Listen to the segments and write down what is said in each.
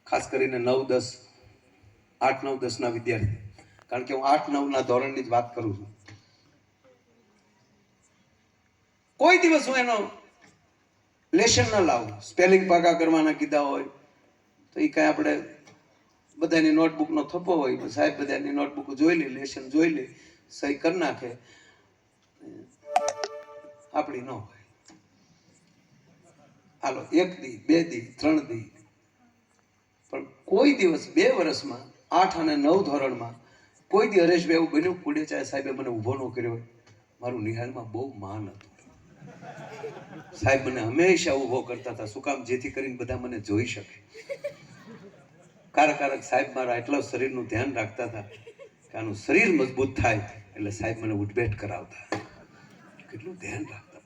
ખાસ કરીને 9, 10, 8, 9, 10ના વિદ્યાર્થી, કારણ કે હું 8, 9ના ધોરણની જ વાત કરું છું. કોઈ દિવસ હું એનો લેશન ન લાવું. સ્પેલિંગ પાકા કરવાના કીધા હોય તો એ કાંઈ આપણે બધાની નોટબુકનો થપ્પો હોય, સાહેબ બધાની નોટબુક જોઈ લે, લેશન જોઈ લે, સહી કરી નાખે, આપણી ન હોય. હાલો 1 દી 2 દી 3 દી, પણ કોઈ દિવસ 2 વર્ષમાં 8 અને 9 ધોરણમાં કોઈ દી હરેશભાઈ એવું બન્યું કુડેચા સાહેબે મને ઊભો ન કર્યો હોય? મારું નિહાળમાં બહુ માન હતું. સાહેબ મને હંમેશા ઊભો કરતા હતા. શું કામ? જેથી કરીને બધા મને જોઈ શકે. કારક સાહેબ મારા એટલા શરીરનું ધ્યાન રાખતા હતા કે આનું શરીર મજબૂત થાય એટલે સાહેબ મને ઉઠબેઠ કરાવતા. કેટલું ધ્યાન રાખતા.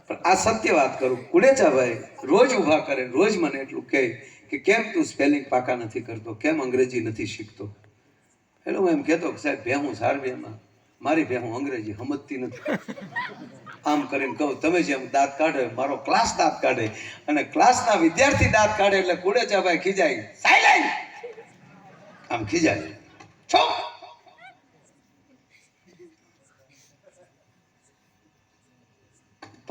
પણ આ સત્ય વાત કરું, કુડેચાભાઈ રોજ ઊભા કરે, રોજ મને એટલું કહે કે કેમ તું સ્પેલિંગ પાકા નથી કરતો, કેમ અંગ્રેજી નથી શીખતો. એટલે હું એમ કહેતો કે સાહેબ ભેહું સારવી, એમાં મારી ભેહું અંગ્રેજી સમજતી નથી. આમ કરીને કહું, તમે જેમ દાંત કાઢે, મારો ક્લાસ દાંત કાઢે, અને ક્લાસના વિદ્યાર્થી દાંત કાઢે એટલે કુડેચાભાઈ ખીજાય, સાયલેન્ટ, આમ ખીજાય, છો.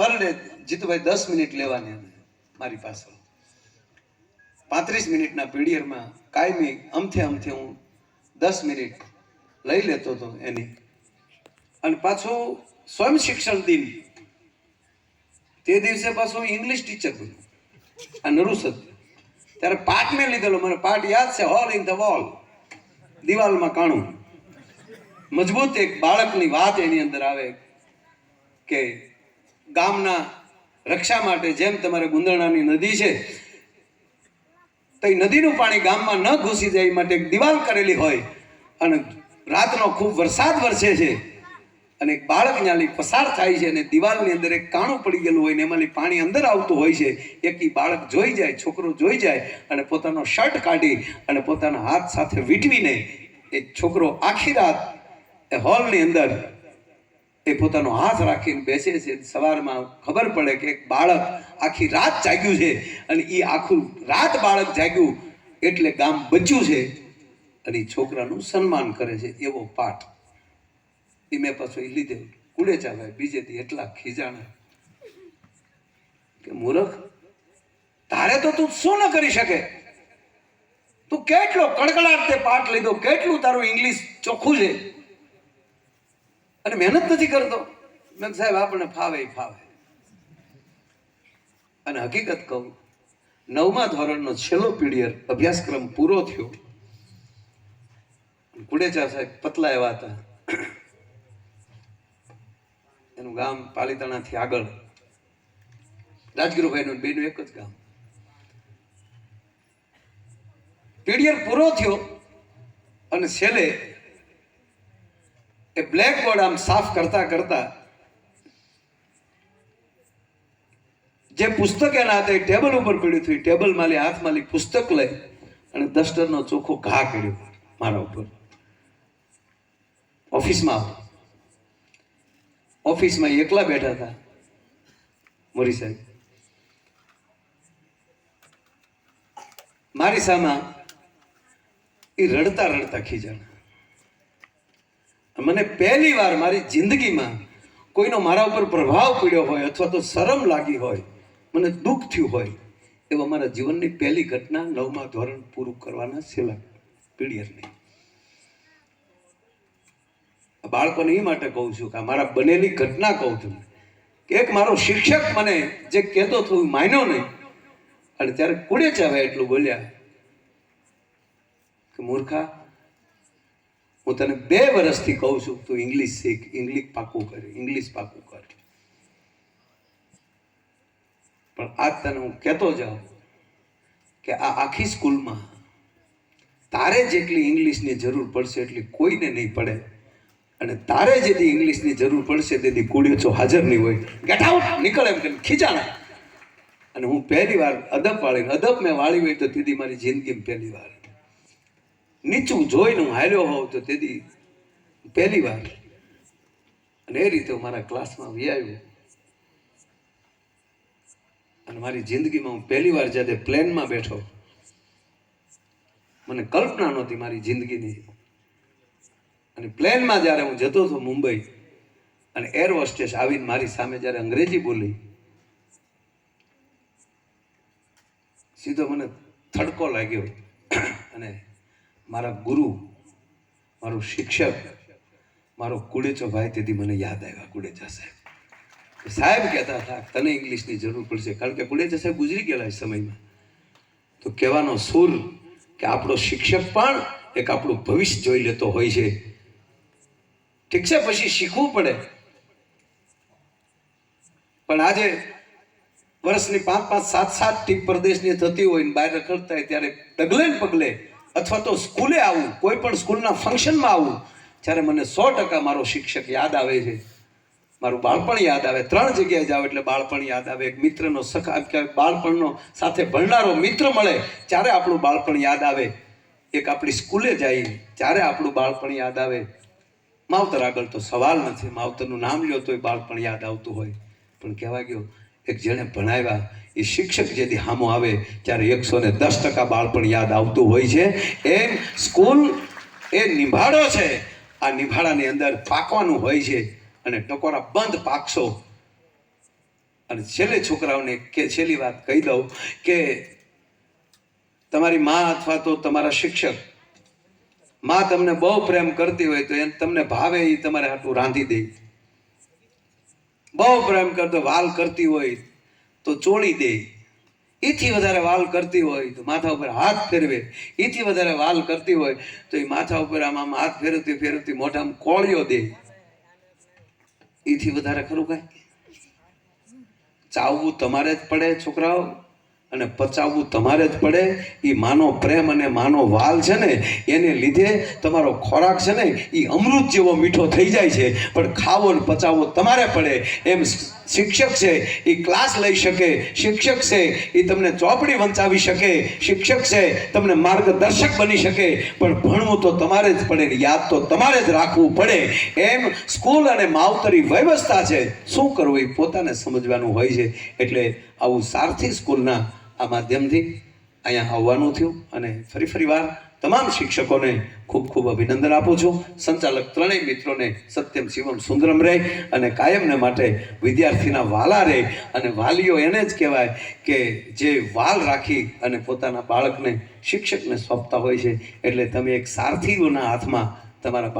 પર ડે જીતુભાઈ 10 મિનિટ લેવાની મારી પાસે. 35 મિનિટના પીરિયડમાં કાયમી અમથે હું 10 મિનિટ લઈ લેતો હતો એની. અને પાછું સ્વયં શિક્ષણ દિન તે દિવસે પાછું ઇંગ્લિશ ટીચર બન્યું આ નરુસદ. ત્યારે પાઠ મેં લીધેલો, મને પાઠ યાદ છે, હોલ ઇન ધ વોલ, દિવાલમાં કાણું. મજબૂત એક બાળકની વાત એની અંદર આવે કે ગામના રક્ષા માટે જેમ તમારે ગુંદરણાની નદી છે તો એ નદીનું પાણી ગામમાં ન ઘૂસી જાય માટે એક દિવાલ કરેલી હોય, અને રાતનો ખૂબ વરસાદ વરસે છે અને એક બાળક ન્યાલી પસાર થાય છે અને દિવાલની અંદર એક કાણું પડી ગયેલું હોય ને એમાંથી પાણી અંદર આવતું હોય છે. એક બાળક જોઈ જાય, છોકરો જોઈ જાય અને પોતાનો શર્ટ કાઢી અને પોતાના હાથ સાથે વીંટવીને એ છોકરો આખી રાત એ હોલની અંદર એ પોતાનો હાથ રાખીને બેસે છે. સવારમાં ખબર પડે કે એક બાળક આખી રાત જાગ્યું છે અને એ આખું રાત બાળક જાગ્યું એટલે ગામ બચ્યું છે અને એ છોકરાનું સન્માન કરે છે. એવો પાઠ એ મેં પાછો એ લીધે. કુડેચાભાઈ બીજે દી એટલા ખીજાણા કે મૂર્ખ, તારે તો તું શું ન કરી શકે? તું કેટલો કડકડાટ તે પાઠ લીધો, કેટલું તારું ઇંગ્લિશ ચોખ્ખું છે અને મહેનત નથી કરતો. મેં સાહેબ આપણને ફાવે. અને હકીકત કહું, 9મા ધોરણનો છેલ્લો પીરિયડ અભ્યાસક્રમ પૂરો થયો. કુડેચા સાહેબ પતલા એવા હતા. એનું ગામ પાલીતાણાથી આગળ, રાજગુરુભાઈનું બેનું એક જ ગામ. પીરિયડ પૂરો થયો અને છેલ્લે એ બ્લેકબોર્ડ આમ સાફ કરતા જે પુસ્તક એના હાથે ટેબલ ઉપર પડ્યું હતું, ટેબલ માલી હાથમાં પુસ્તક લઈ અને ડસ્ટરનો ચોખ્ખો ઘા કર્યો મારા ઉપર. ઓફિસમાં એકલા બેઠા હતા મોરી સાહેબ. મારી સામે એ રડતા ખીજાણા. મને પહેલી વાર મારી જિંદગીમાં કોઈનો મારા ઉપર પ્રભાવ પડ્યો હોય અથવા તો શરમ લાગી હોય, મને દુઃખ થયું હોય, એવો મારા જીવનની પહેલી ઘટના 9મા ધોરણ પૂરું કરવાના છેલ્લા પીરિયડની. બાળકોને એ માટે કહું છું કે મારા બનેલી ઘટના કહું છું કે એક મારો શિક્ષક મને જે કહેતો હતો માન્યો નહીં, અને ત્યારે કુડેચાભાઈ એટલું બોલ્યા કે મૂર્ખા, હું તને 2 વર્ષથી કહું છું તું ઇંગ્લિશ શીખ, ઇંગ્લિશ પાકું કર. પણ આજ તને હું કહેતો જાઉં કે આ આખી સ્કૂલમાં તારે જેટલી ઇંગ્લિશની જરૂર પડશે એટલી કોઈને નહીં પડે, અને તારે જેથી ઇંગ્લિશની જરૂર પડશે તેથી કુડેચો હાજર નહીં હોય. ગેટ આઉટ, નીકળ, એમ કે ખીજાણા. અને હું પહેલી વાર અદબ મેં વાળી હોય તો તેથી મારી જિંદગીમાં પહેલી વાર નીચું જોઈને હું હાલ્યો હોઉં તો તેથી પહેલી વાર. અને એ રીતે હું મારા ક્લાસમાં વ્યાયો અને મારી જિંદગીમાં હું પહેલી વાર જ્યારે પ્લેનમાં બેઠો, મને કલ્પના નહોતી મારી જિંદગીની, અને પ્લેનમાં જ્યારે હું જતો હતો મુંબઈ, અને એર હોસ્ટેસ આવીને મારી સામે જ્યારે અંગ્રેજી બોલી, સીધો મને થડકો લાગ્યો. અને મારા ગુરુ, મારું શિક્ષક, મારો કુડેચો ભાઈ તેથી મને યાદ આવ્યા. કુડેચા સાહેબ કહેતા હતા તને ઇંગ્લિશની જરૂર પડશે, કારણ કે કુડેચા સાહેબ ગુજરી ગયેલા એ સમયમાં. તો કહેવાનો સુર કે આપણો શિક્ષક પણ એક આપણું ભવિષ્ય જોઈ લેતો હોય છે. ઠીક છે, પછી શીખવું પડે, પણ આજે વર્ષની 5-5, 7-7 ટીપ પરદેશની થતી હોય ને બહાર રખડતા હોય ત્યારે ડગલે ને પગલે અથવા તો સ્કૂલે આવું, કોઈ પણ સ્કૂલના ફંક્શનમાં આવું, ત્યારે મને 100% મારો શિક્ષક યાદ આવે છે, મારું બાળપણ યાદ આવે. 3 જગ્યાએ જાવ એટલે બાળપણ યાદ આવે. એક મિત્રનો સખા કહેવાય, બાળપણનો સાથે ભણનારો મિત્ર મળે ત્યારે આપણું બાળપણ યાદ આવે. એક આપણી સ્કૂલે જઈએ ત્યારે આપણું બાળપણ યાદ આવે. માવતર આગળ તો સવાલ નથી, માવતરનું નામ લ્યો તોય બાળપણ યાદ આવતું હોય. પણ કહેવા ગયો એક જેણે ભણાવ્યા એ શિક્ષક જેથી સામો આવે ત્યારે 110% બાળપણ યાદ આવતું હોય છે. એમ સ્કૂલ એ નિભાડો છે, આ નિભાડાની અંદર પાકવાનું હોય છે, અને ટકોરા બંધ પાકશો. અને છેલ્લે છોકરાઓને કે છેલ્લી વાત કહી દઉં કે તમારી મા અથવા તો તમારા શિક્ષક, મા તમને બહુ પ્રેમ કરતી હોય તો એને તમને ભાવે એ તમારે હાટું રાંધી દે. બહુ પ્રેમ કરતો વાલ કરતી હોય તો ચોળી દે. એથી વધારે વાલ કરતી હોય તો માથા ઉપર હાથ ફેરવે. એથી વધારે વાલ કરતી હોય તો એ માથા ઉપર આમ હાથ ફેરવતી ફેરવતી મોઢામાં કોળિયો દે. એથી વધારે ખરું કાંઈ? ચાવવું તમારે જ પડે છોકરાઓ, અને પચાવવું તમારે જ પડે. એ માનો પ્રેમ અને માનો વાલ છે ને એને લીધે તમારો ખોરાક છે ને એ અમૃત જેવો મીઠો થઈ જાય છે, પણ ખાવો ને પચાવવો તમારે પડે. એમ શિક્ષક છે એ ક્લાસ લઈ શકે, શિક્ષક છે એ તમને ચોપડી વંચાવી શકે, શિક્ષક છે તમને માર્ગદર્શક બની શકે, પણ ભણવું તો તમારે જ પડે, યાદ તો તમારે જ રાખવું પડે. એમ સ્કૂલ અને માવતરી વ્યવસ્થા છે, શું કરવું એ પોતાને સમજવાનું હોય છે. એટલે આવું સારથી સ્કૂલના આ માધ્યમથી અહીંયા આવવાનું થયું. અને ફરી વાર તમામ શિક્ષકોને ખૂબ ખૂબ અભિનંદન આપું છું. સંચાલક ત્રણેય મિત્રોને સત્યમ શિવમ સુંદરમ રહે અને કાયમને માટે વિદ્યાર્થીના વાલા રહે. અને વાલીઓ એને જ કહેવાય કે જે વાલ રાખી અને પોતાના બાળકને શિક્ષકને સોંપતા હોય છે. એટલે તમે એક સારથીઓના હાથમાં તમારા બાળક